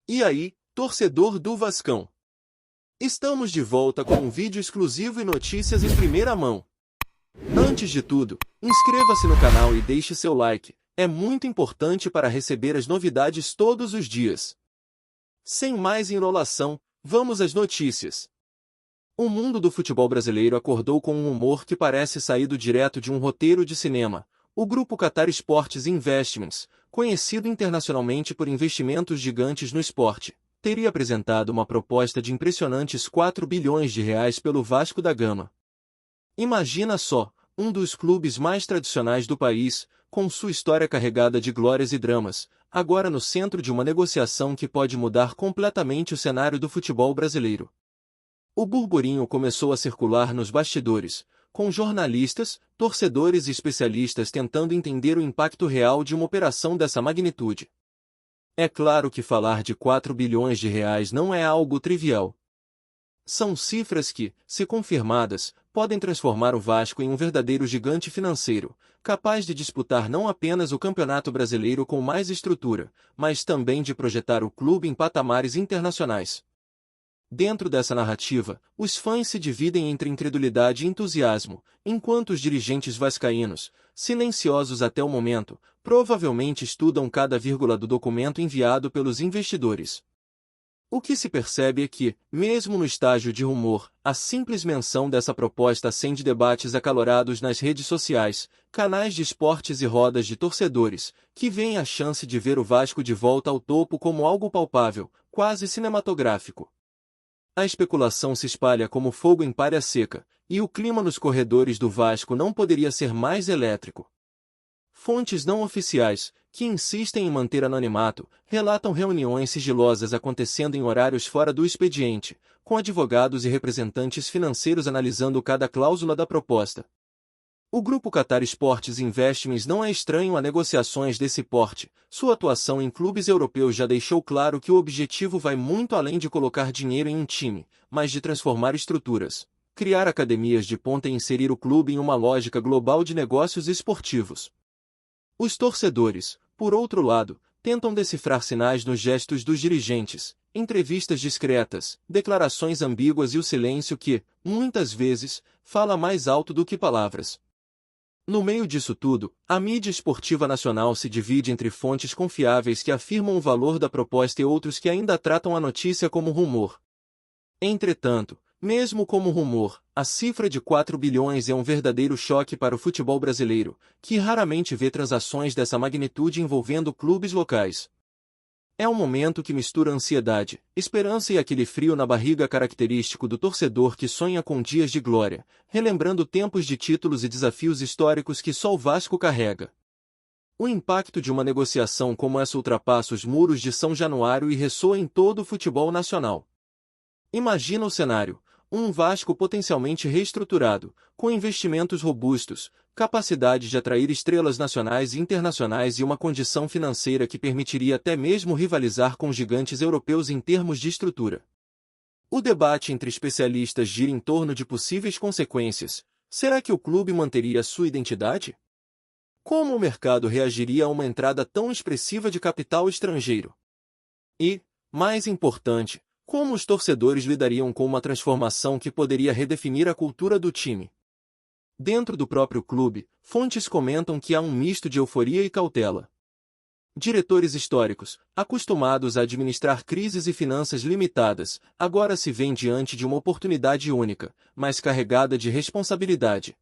E aí, torcedor do Vascão? Estamos de volta com um vídeo exclusivo e notícias em primeira mão. Antes de tudo, inscreva-se no canal e deixe seu like, é muito importante para receber as novidades todos os dias. Sem mais enrolação, vamos às notícias. O mundo do futebol brasileiro acordou com um humor que parece saído direto de um roteiro de cinema. O grupo Qatar Sports Investments, conhecido internacionalmente por investimentos gigantes no esporte, teria apresentado uma proposta de impressionantes 4 bilhões de reais pelo Vasco da Gama. Imagina só, um dos clubes mais tradicionais do país, com sua história carregada de glórias e dramas, agora no centro de uma negociação que pode mudar completamente o cenário do futebol brasileiro. O burburinho começou a circular nos bastidores, com jornalistas, torcedores e especialistas tentando entender o impacto real de uma operação dessa magnitude. É claro que falar de 4 bilhões de reais não é algo trivial. São cifras que, se confirmadas, podem transformar o Vasco em um verdadeiro gigante financeiro, capaz de disputar não apenas o Campeonato Brasileiro com mais estrutura, mas também de projetar o clube em patamares internacionais. Dentro dessa narrativa, os fãs se dividem entre incredulidade e entusiasmo, enquanto os dirigentes vascaínos, silenciosos até o momento, provavelmente estudam cada vírgula do documento enviado pelos investidores. O que se percebe é que, mesmo no estágio de rumor, a simples menção dessa proposta acende debates acalorados nas redes sociais, canais de esportes e rodas de torcedores, que veem a chance de ver o Vasco de volta ao topo como algo palpável, quase cinematográfico. A especulação se espalha como fogo em palha seca, e o clima nos corredores do Vasco não poderia ser mais elétrico. Fontes não oficiais, que insistem em manter anonimato, relatam reuniões sigilosas acontecendo em horários fora do expediente, com advogados e representantes financeiros analisando cada cláusula da proposta. O grupo Qatar Sports Investments não é estranho a negociações desse porte. Sua atuação em clubes europeus já deixou claro que o objetivo vai muito além de colocar dinheiro em um time, mas de transformar estruturas, criar academias de ponta e inserir o clube em uma lógica global de negócios esportivos. Os torcedores, por outro lado, tentam decifrar sinais nos gestos dos dirigentes, entrevistas discretas, declarações ambíguas e o silêncio que, muitas vezes, fala mais alto do que palavras. No meio disso tudo, a mídia esportiva nacional se divide entre fontes confiáveis que afirmam o valor da proposta e outros que ainda tratam a notícia como rumor. Entretanto, mesmo como rumor, a cifra de 4 bilhões é um verdadeiro choque para o futebol brasileiro, que raramente vê transações dessa magnitude envolvendo clubes locais. É um momento que mistura ansiedade, esperança e aquele frio na barriga característico do torcedor que sonha com dias de glória, relembrando tempos de títulos e desafios históricos que só o Vasco carrega. O impacto de uma negociação como essa ultrapassa os muros de São Januário e ressoa em todo o futebol nacional. Imagina o cenário: um Vasco potencialmente reestruturado, com investimentos robustos, capacidade de atrair estrelas nacionais e internacionais e uma condição financeira que permitiria até mesmo rivalizar com gigantes europeus em termos de estrutura. O debate entre especialistas gira em torno de possíveis consequências. Será que o clube manteria sua identidade? Como o mercado reagiria a uma entrada tão expressiva de capital estrangeiro? E, mais importante, como os torcedores lidariam com uma transformação que poderia redefinir a cultura do time? Dentro do próprio clube, fontes comentam que há um misto de euforia e cautela. Diretores históricos, acostumados a administrar crises e finanças limitadas, agora se veem diante de uma oportunidade única, mas carregada de responsabilidade.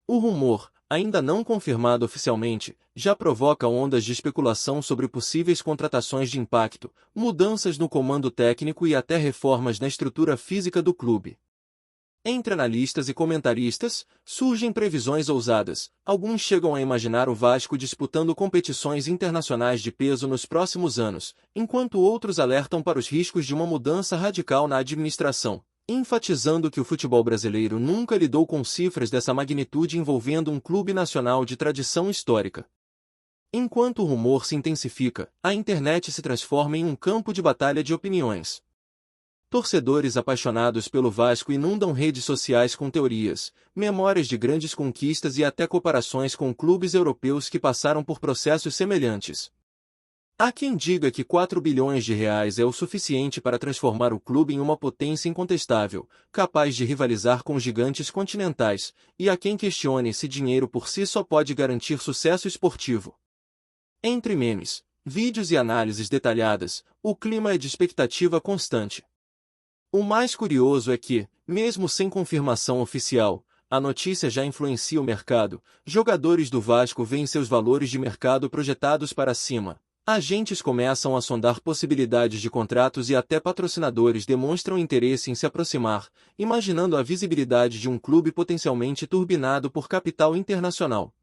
O rumor, ainda não confirmado oficialmente, já provoca ondas de especulação sobre possíveis contratações de impacto, mudanças no comando técnico e até reformas na estrutura física do clube. Entre analistas e comentaristas, surgem previsões ousadas. Alguns chegam a imaginar o Vasco disputando competições internacionais de peso nos próximos anos, enquanto outros alertam para os riscos de uma mudança radical na administração, enfatizando que o futebol brasileiro nunca lidou com cifras dessa magnitude envolvendo um clube nacional de tradição histórica. Enquanto o rumor se intensifica, a internet se transforma em um campo de batalha de opiniões. Torcedores apaixonados pelo Vasco inundam redes sociais com teorias, memórias de grandes conquistas e até comparações com clubes europeus que passaram por processos semelhantes. Há quem diga que 4 bilhões de reais é o suficiente para transformar o clube em uma potência incontestável, capaz de rivalizar com gigantes continentais, e há quem questione se dinheiro por si só pode garantir sucesso esportivo. Entre memes, vídeos e análises detalhadas, o clima é de expectativa constante. O mais curioso é que, mesmo sem confirmação oficial, a notícia já influencia o mercado. Jogadores do Vasco veem seus valores de mercado projetados para cima. Agentes começam a sondar possibilidades de contratos e até patrocinadores demonstram interesse em se aproximar, imaginando a visibilidade de um clube potencialmente turbinado por capital internacional.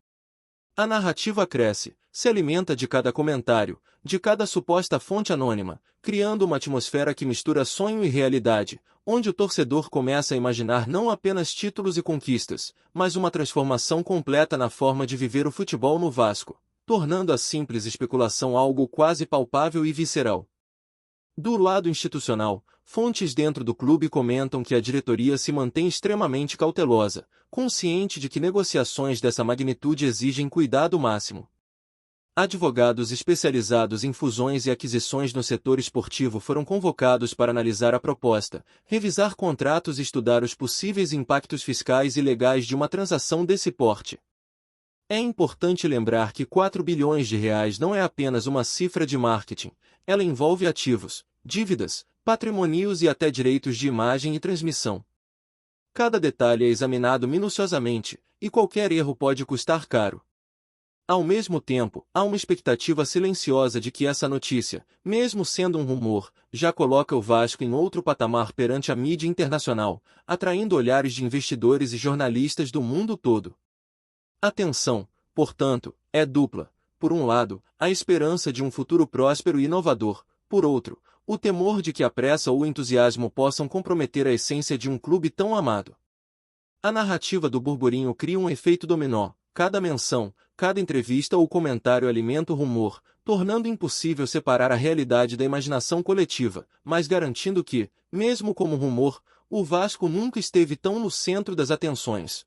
A narrativa cresce, se alimenta de cada comentário, de cada suposta fonte anônima, criando uma atmosfera que mistura sonho e realidade, onde o torcedor começa a imaginar não apenas títulos e conquistas, mas uma transformação completa na forma de viver o futebol no Vasco, tornando a simples especulação algo quase palpável e visceral. Do lado institucional, fontes dentro do clube comentam que a diretoria se mantém extremamente cautelosa, consciente de que negociações dessa magnitude exigem cuidado máximo. Advogados especializados em fusões e aquisições no setor esportivo foram convocados para analisar a proposta, revisar contratos e estudar os possíveis impactos fiscais e legais de uma transação desse porte. É importante lembrar que 4 bilhões de reais não é apenas uma cifra de marketing, ela envolve ativos, dívidas, patrimônios e até direitos de imagem e transmissão. Cada detalhe é examinado minuciosamente, e qualquer erro pode custar caro. Ao mesmo tempo, há uma expectativa silenciosa de que essa notícia, mesmo sendo um rumor, já coloca o Vasco em outro patamar perante a mídia internacional, atraindo olhares de investidores e jornalistas do mundo todo. A tensão, portanto, é dupla. Por um lado, a esperança de um futuro próspero e inovador, por outro, o temor de que a pressa ou o entusiasmo possam comprometer a essência de um clube tão amado. A narrativa do burburinho cria um efeito dominó. Cada menção, cada entrevista ou comentário alimenta o rumor, tornando impossível separar a realidade da imaginação coletiva, mas garantindo que, mesmo como rumor, o Vasco nunca esteve tão no centro das atenções.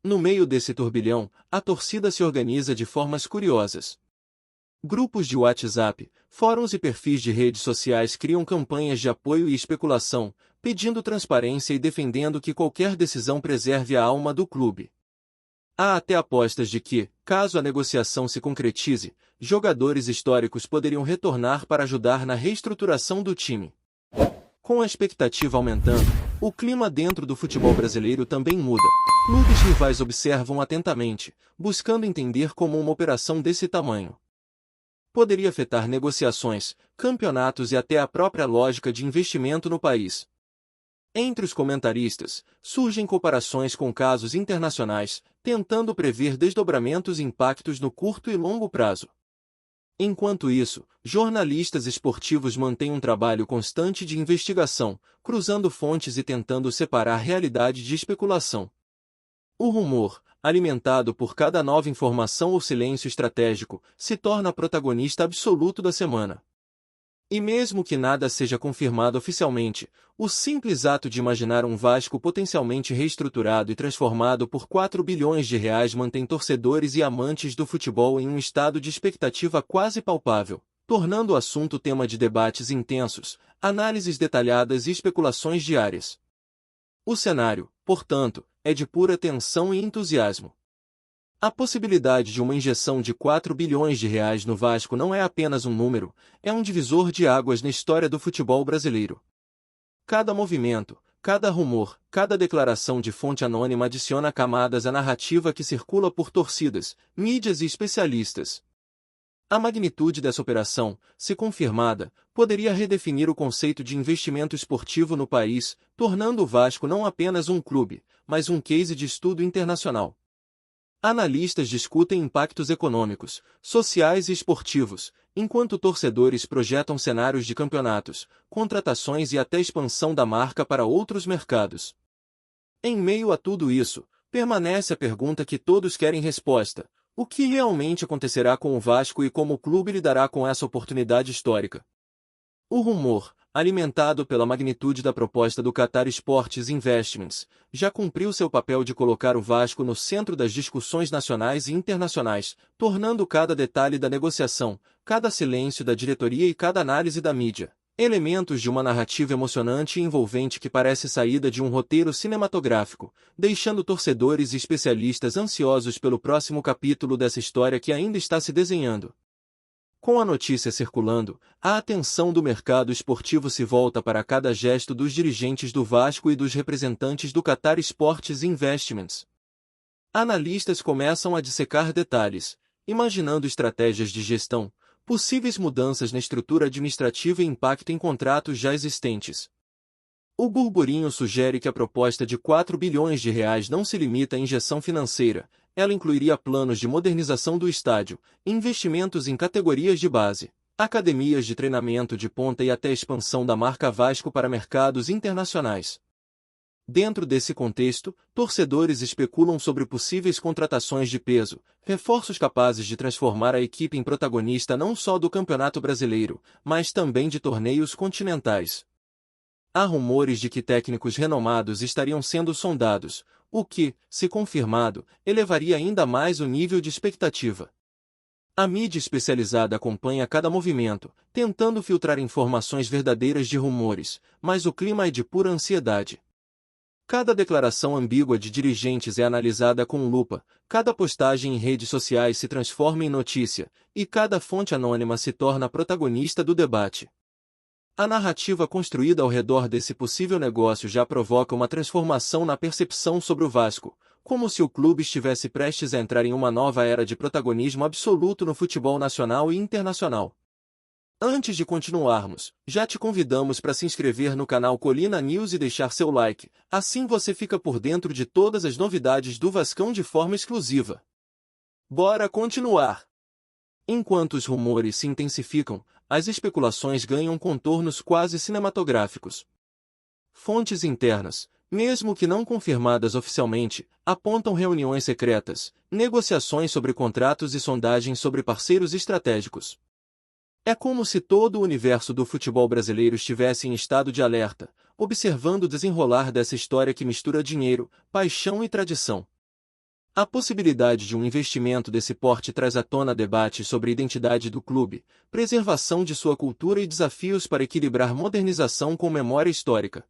No meio desse turbilhão, a torcida se organiza de formas curiosas. Grupos de WhatsApp, fóruns e perfis de redes sociais criam campanhas de apoio e especulação, pedindo transparência e defendendo que qualquer decisão preserve a alma do clube. Há até apostas de que, caso a negociação se concretize, jogadores históricos poderiam retornar para ajudar na reestruturação do time. Com a expectativa aumentando, o clima dentro do futebol brasileiro também muda. Clubes rivais observam atentamente, buscando entender como uma operação desse tamanho poderia afetar negociações, campeonatos e até a própria lógica de investimento no país. Entre os comentaristas, surgem comparações com casos internacionais, tentando prever desdobramentos e impactos no curto e longo prazo. Enquanto isso, jornalistas esportivos mantêm um trabalho constante de investigação, cruzando fontes e tentando separar realidade de especulação. O rumor, alimentado por cada nova informação ou silêncio estratégico, se torna protagonista absoluto da semana. E mesmo que nada seja confirmado oficialmente, o simples ato de imaginar um Vasco potencialmente reestruturado e transformado por 4 bilhões de reais mantém torcedores e amantes do futebol em um estado de expectativa quase palpável, tornando o assunto tema de debates intensos, análises detalhadas e especulações diárias. O cenário, portanto, é de pura tensão e entusiasmo. A possibilidade de uma injeção de 4 bilhões de reais no Vasco não é apenas um número, é um divisor de águas na história do futebol brasileiro. Cada movimento, cada rumor, cada declaração de fonte anônima adiciona camadas à narrativa que circula por torcidas, mídias e especialistas. A magnitude dessa operação, se confirmada, poderia redefinir o conceito de investimento esportivo no país, tornando o Vasco não apenas um clube, mas um case de estudo internacional. Analistas discutem impactos econômicos, sociais e esportivos, enquanto torcedores projetam cenários de campeonatos, contratações e até expansão da marca para outros mercados. Em meio a tudo isso, permanece a pergunta que todos querem resposta: o que realmente acontecerá com o Vasco e como o clube lidará com essa oportunidade histórica? O rumor, alimentado pela magnitude da proposta do Qatar Sports Investments, já cumpriu seu papel de colocar o Vasco no centro das discussões nacionais e internacionais, tornando cada detalhe da negociação, cada silêncio da diretoria e cada análise da mídia elementos de uma narrativa emocionante e envolvente que parece saída de um roteiro cinematográfico, deixando torcedores e especialistas ansiosos pelo próximo capítulo dessa história que ainda está se desenhando. Com a notícia circulando, a atenção do mercado esportivo se volta para cada gesto dos dirigentes do Vasco e dos representantes do Qatar Sports Investments. Analistas começam a dissecar detalhes, imaginando estratégias de gestão, possíveis mudanças na estrutura administrativa e impacto em contratos já existentes. O burburinho sugere que a proposta de 4 bilhões de reais não se limita à injeção financeira, ela incluiria planos de modernização do estádio, investimentos em categorias de base, academias de treinamento de ponta e até expansão da marca Vasco para mercados internacionais. Dentro desse contexto, torcedores especulam sobre possíveis contratações de peso, reforços capazes de transformar a equipe em protagonista não só do Campeonato Brasileiro, mas também de torneios continentais. Há rumores de que técnicos renomados estariam sendo sondados, o que, se confirmado, elevaria ainda mais o nível de expectativa. A mídia especializada acompanha cada movimento, tentando filtrar informações verdadeiras de rumores, mas o clima é de pura ansiedade. Cada declaração ambígua de dirigentes é analisada com lupa, cada postagem em redes sociais se transforma em notícia, e cada fonte anônima se torna protagonista do debate. A narrativa construída ao redor desse possível negócio já provoca uma transformação na percepção sobre o Vasco, como se o clube estivesse prestes a entrar em uma nova era de protagonismo absoluto no futebol nacional e internacional. Antes de continuarmos, já te convidamos para se inscrever no canal Colina News e deixar seu like, assim você fica por dentro de todas as novidades do Vascão de forma exclusiva. Bora continuar! Enquanto os rumores se intensificam, as especulações ganham contornos quase cinematográficos. Fontes internas, mesmo que não confirmadas oficialmente, apontam reuniões secretas, negociações sobre contratos e sondagens sobre parceiros estratégicos. É como se todo o universo do futebol brasileiro estivesse em estado de alerta, observando o desenrolar dessa história que mistura dinheiro, paixão e tradição. A possibilidade de um investimento desse porte traz à tona debates sobre a identidade do clube, preservação de sua cultura e desafios para equilibrar modernização com memória histórica.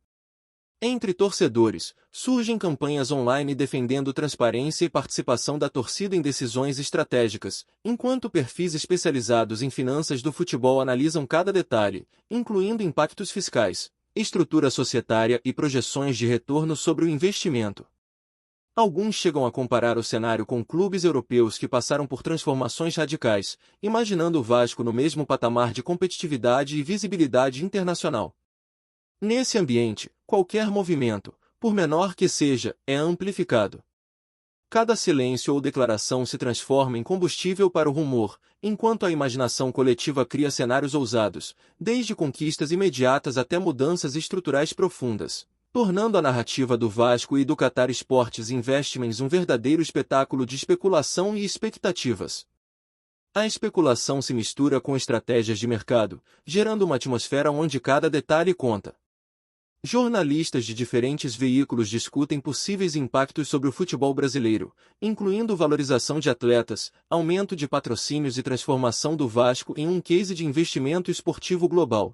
Entre torcedores, surgem campanhas online defendendo transparência e participação da torcida em decisões estratégicas, enquanto perfis especializados em finanças do futebol analisam cada detalhe, incluindo impactos fiscais, estrutura societária e projeções de retorno sobre o investimento. Alguns chegam a comparar o cenário com clubes europeus que passaram por transformações radicais, imaginando o Vasco no mesmo patamar de competitividade e visibilidade internacional. Nesse ambiente, qualquer movimento, por menor que seja, é amplificado. Cada silêncio ou declaração se transforma em combustível para o rumor, enquanto a imaginação coletiva cria cenários ousados, desde conquistas imediatas até mudanças estruturais profundas, tornando a narrativa do Vasco e do Qatar Sports Investments um verdadeiro espetáculo de especulação e expectativas. A especulação se mistura com estratégias de mercado, gerando uma atmosfera onde cada detalhe conta. Jornalistas de diferentes veículos discutem possíveis impactos sobre o futebol brasileiro, incluindo valorização de atletas, aumento de patrocínios e transformação do Vasco em um case de investimento esportivo global.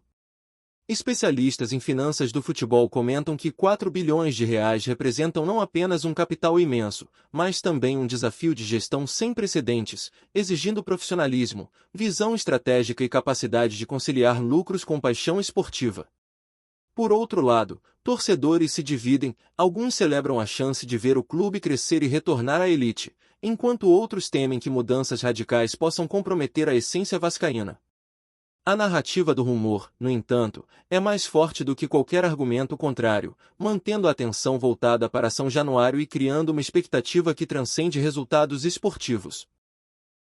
Especialistas em finanças do futebol comentam que 4 bilhões de reais representam não apenas um capital imenso, mas também um desafio de gestão sem precedentes, exigindo profissionalismo, visão estratégica e capacidade de conciliar lucros com paixão esportiva. Por outro lado, torcedores se dividem, alguns celebram a chance de ver o clube crescer e retornar à elite, enquanto outros temem que mudanças radicais possam comprometer a essência vascaína. A narrativa do rumor, no entanto, é mais forte do que qualquer argumento contrário, mantendo a atenção voltada para São Januário e criando uma expectativa que transcende resultados esportivos.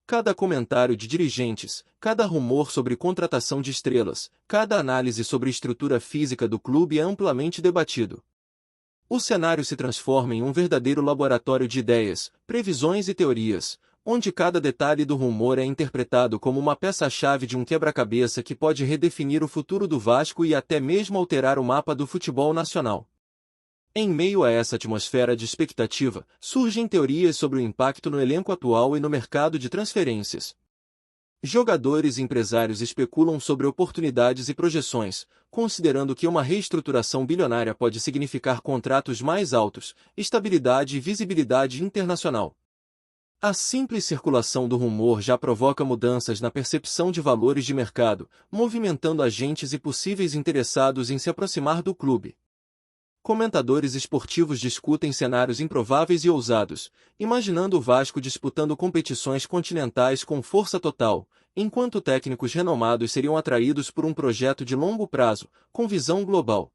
Cada comentário de dirigentes, cada rumor sobre contratação de estrelas, cada análise sobre estrutura física do clube é amplamente debatido. O cenário se transforma em um verdadeiro laboratório de ideias, previsões e teorias, onde cada detalhe do rumor é interpretado como uma peça-chave de um quebra-cabeça que pode redefinir o futuro do Vasco e até mesmo alterar o mapa do futebol nacional. Em meio a essa atmosfera de expectativa, surgem teorias sobre o impacto no elenco atual e no mercado de transferências. Jogadores e empresários especulam sobre oportunidades e projeções, considerando que uma reestruturação bilionária pode significar contratos mais altos, estabilidade e visibilidade internacional. A simples circulação do rumor já provoca mudanças na percepção de valores de mercado, movimentando agentes e possíveis interessados em se aproximar do clube. Comentadores esportivos discutem cenários improváveis e ousados, imaginando o Vasco disputando competições continentais com força total, enquanto técnicos renomados seriam atraídos por um projeto de longo prazo, com visão global.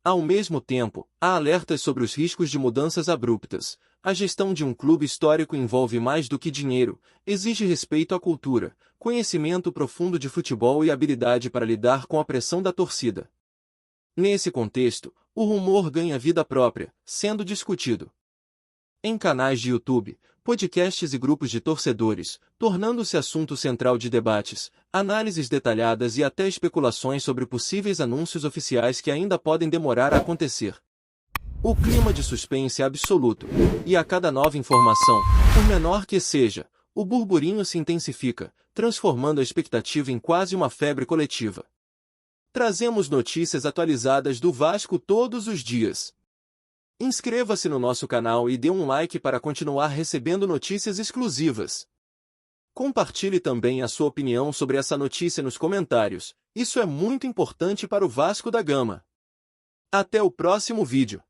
Ao mesmo tempo, há alertas sobre os riscos de mudanças abruptas. A gestão de um clube histórico envolve mais do que dinheiro, exige respeito à cultura, conhecimento profundo de futebol e habilidade para lidar com a pressão da torcida. Nesse contexto, o rumor ganha vida própria, sendo discutido em canais de YouTube, podcasts e grupos de torcedores, tornando-se assunto central de debates, análises detalhadas e até especulações sobre possíveis anúncios oficiais que ainda podem demorar a acontecer. O clima de suspense é absoluto, e a cada nova informação, por menor que seja, o burburinho se intensifica, transformando a expectativa em quase uma febre coletiva. Trazemos notícias atualizadas do Vasco todos os dias. Inscreva-se no nosso canal e dê um like para continuar recebendo notícias exclusivas. Compartilhe também a sua opinião sobre essa notícia nos comentários, isso é muito importante para o Vasco da Gama. Até o próximo vídeo.